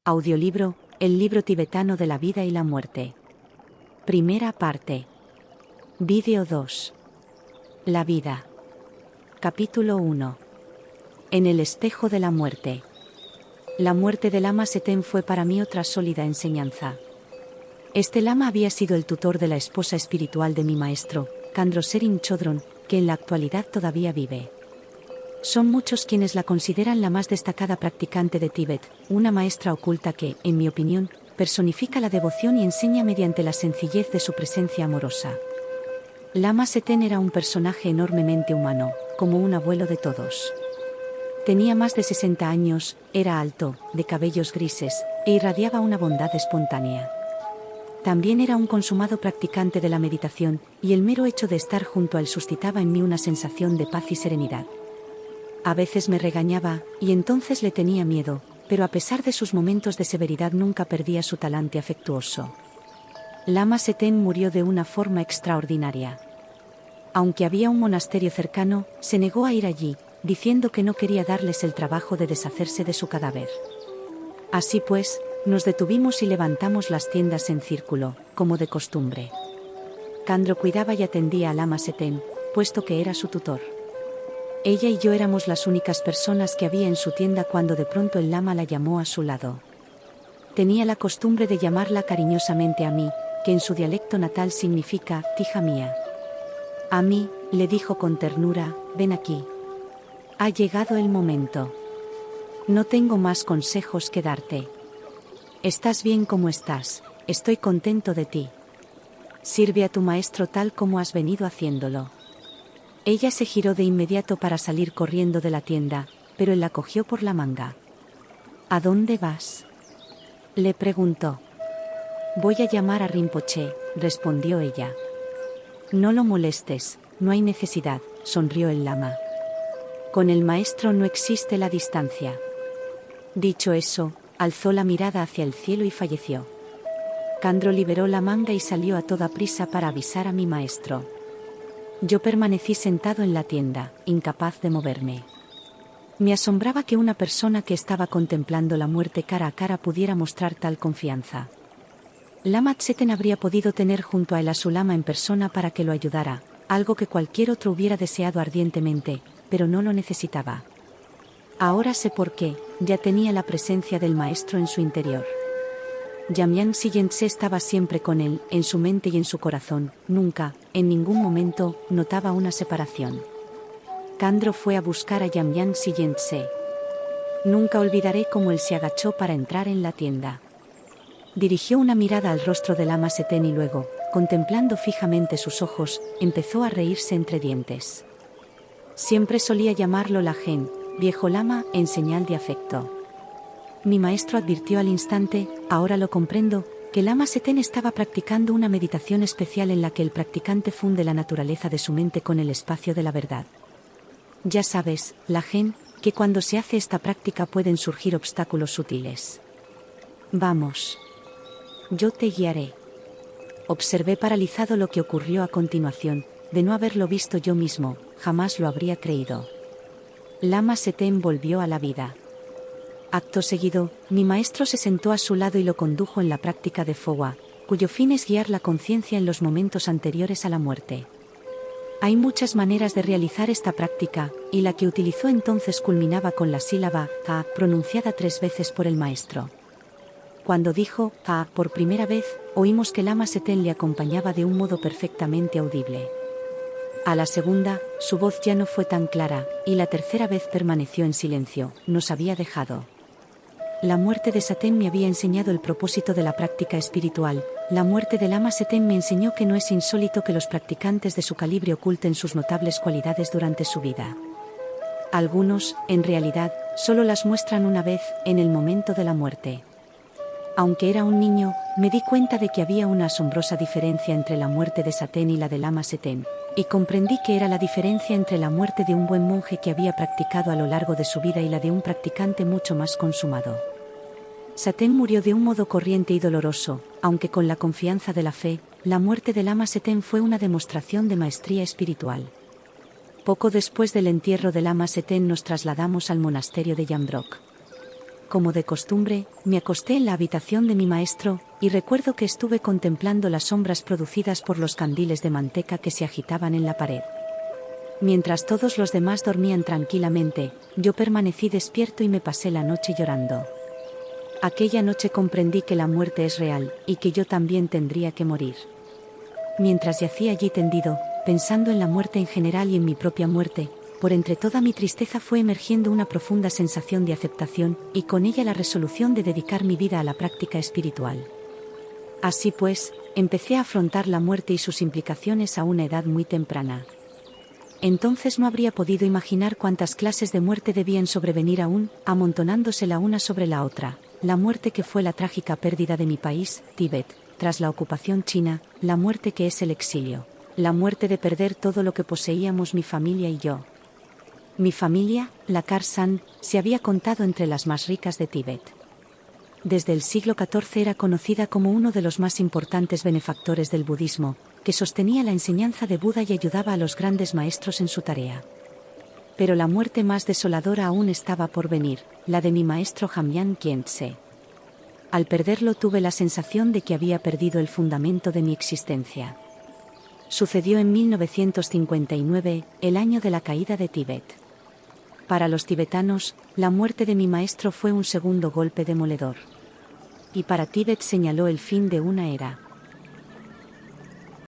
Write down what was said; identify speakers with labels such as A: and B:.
A: Audiolibro, el libro tibetano de la vida y la muerte. Primera parte. Vídeo 2. La vida. Capítulo 1. En el espejo de la muerte. La muerte del Lama Seten fue para mí otra sólida enseñanza. Este lama había sido el tutor de la esposa espiritual de mi maestro, Khandro Sering Chodron, que en la actualidad todavía vive. Son muchos quienes la consideran la más destacada practicante de Tíbet, una maestra oculta que, en mi opinión, personifica la devoción y enseña mediante la sencillez de su presencia amorosa. Lama Seten era un personaje enormemente humano, como un abuelo de todos. Tenía más de 60 años, era alto, de cabellos grises, e irradiaba una bondad espontánea. También era un consumado practicante de la meditación, y el mero hecho de estar junto a él suscitaba en mí una sensación de paz y serenidad. A veces me regañaba, y entonces le tenía miedo, pero a pesar de sus momentos de severidad nunca perdía su talante afectuoso. Lama Seten murió de una forma extraordinaria. Aunque había un monasterio cercano, se negó a ir allí, diciendo que no quería darles el trabajo de deshacerse de su cadáver. Así pues, nos detuvimos y levantamos las tiendas en círculo, como de costumbre. Khandro cuidaba y atendía a Lama Seten, puesto que era su tutor. Ella y yo éramos las únicas personas que había en su tienda cuando de pronto el lama la llamó a su lado. Tenía la costumbre de llamarla cariñosamente a mí, que en su dialecto natal significa «tija mía». A mí, le dijo con ternura, «ven aquí. Ha llegado el momento. No tengo más consejos que darte. Estás bien como estás, estoy contento de ti. Sirve a tu maestro tal como has venido haciéndolo». Ella se giró de inmediato para salir corriendo de la tienda, pero él la cogió por la manga. «¿A dónde vas?», le preguntó. «Voy a llamar a Rinpoche», respondió ella. «No lo molestes, no hay necesidad», sonrió el lama. «Con el maestro no existe la distancia». Dicho eso, alzó la mirada hacia el cielo y falleció. Khandro liberó la manga y salió a toda prisa para avisar a mi maestro. Yo permanecí sentado en la tienda, incapaz de moverme. Me asombraba que una persona que estaba contemplando la muerte cara a cara pudiera mostrar tal confianza. Lama Seten habría podido tener junto a él a su lama en persona para que lo ayudara, algo que cualquier otro hubiera deseado ardientemente, pero no lo necesitaba. Ahora sé por qué, ya tenía la presencia del maestro en su interior. Jamyang Silentse estaba siempre con él, en su mente y en su corazón, nunca, en ningún momento, notaba una separación. Khandro fue a buscar a Jamyang Silentse. Nunca olvidaré cómo él se agachó para entrar en la tienda. Dirigió una mirada al rostro del Lama Seten y luego, contemplando fijamente sus ojos, empezó a reírse entre dientes. Siempre solía llamarlo Lajen, viejo lama, en señal de afecto. Mi maestro advirtió al instante, ahora lo comprendo, que Lama Seten estaba practicando una meditación especial en la que el practicante funde la naturaleza de su mente con el espacio de la verdad. Ya sabes, Lajen, que cuando se hace esta práctica pueden surgir obstáculos sutiles. Vamos. Yo te guiaré. Observé paralizado lo que ocurrió a continuación, de no haberlo visto yo mismo, jamás lo habría creído. Lama Seten volvió a la vida. Acto seguido, mi maestro se sentó a su lado y lo condujo en la práctica de Fowa, cuyo fin es guiar la conciencia en los momentos anteriores a la muerte. Hay muchas maneras de realizar esta práctica, y la que utilizó entonces culminaba con la sílaba «ka», pronunciada 3 veces por el maestro. Cuando dijo «ka» por primera vez, oímos que Lama Seten le acompañaba de un modo perfectamente audible. A la segunda, su voz ya no fue tan clara, y la tercera vez permaneció en silencio, nos había dejado. La muerte de Seten me había enseñado el propósito de la práctica espiritual. La muerte de Lama Seten me enseñó que no es insólito que los practicantes de su calibre oculten sus notables cualidades durante su vida. Algunos, en realidad, solo las muestran una vez, en el momento de la muerte. Aunque era un niño, me di cuenta de que había una asombrosa diferencia entre la muerte de Seten y la de Lama Seten, y comprendí que era la diferencia entre la muerte de un buen monje que había practicado a lo largo de su vida y la de un practicante mucho más consumado. Seten murió de un modo corriente y doloroso, aunque con la confianza de la fe, la muerte de Lama Seten fue una demostración de maestría espiritual. Poco después del entierro de Lama Seten nos trasladamos al monasterio de Yamdrok. como de costumbre, me acosté en la habitación de mi maestro, y recuerdo que estuve contemplando las sombras producidas por los candiles de manteca que se agitaban en la pared. Mientras todos los demás dormían tranquilamente, yo permanecí despierto y me pasé la noche llorando. Aquella noche comprendí que la muerte es real, y que yo también tendría que morir. Mientras yacía allí tendido, pensando en la muerte en general y en mi propia muerte, por entre toda mi tristeza fue emergiendo una profunda sensación de aceptación, y con ella la resolución de dedicar mi vida a la práctica espiritual. Así pues, empecé a afrontar la muerte y sus implicaciones a una edad muy temprana. Entonces no habría podido imaginar cuántas clases de muerte debían sobrevenir aún, amontonándose la una sobre la otra: la muerte que fue la trágica pérdida de mi país, Tíbet, tras la ocupación china; la muerte que es el exilio; la muerte de perder todo lo que poseíamos mi familia y yo. Mi familia, la Kharsan, se había contado entre las más ricas de Tíbet. Desde el siglo XIV era conocida como uno de los más importantes benefactores del budismo, que sostenía la enseñanza de Buda y ayudaba a los grandes maestros en su tarea. Pero la muerte más desoladora aún estaba por venir, la de mi maestro Jamyang Khyentse. Al perderlo tuve la sensación de que había perdido el fundamento de mi existencia. Sucedió en 1959, el año de la caída de Tíbet. Para los tibetanos, la muerte de mi maestro fue un segundo golpe demoledor. Y para Tíbet señaló el fin de una era.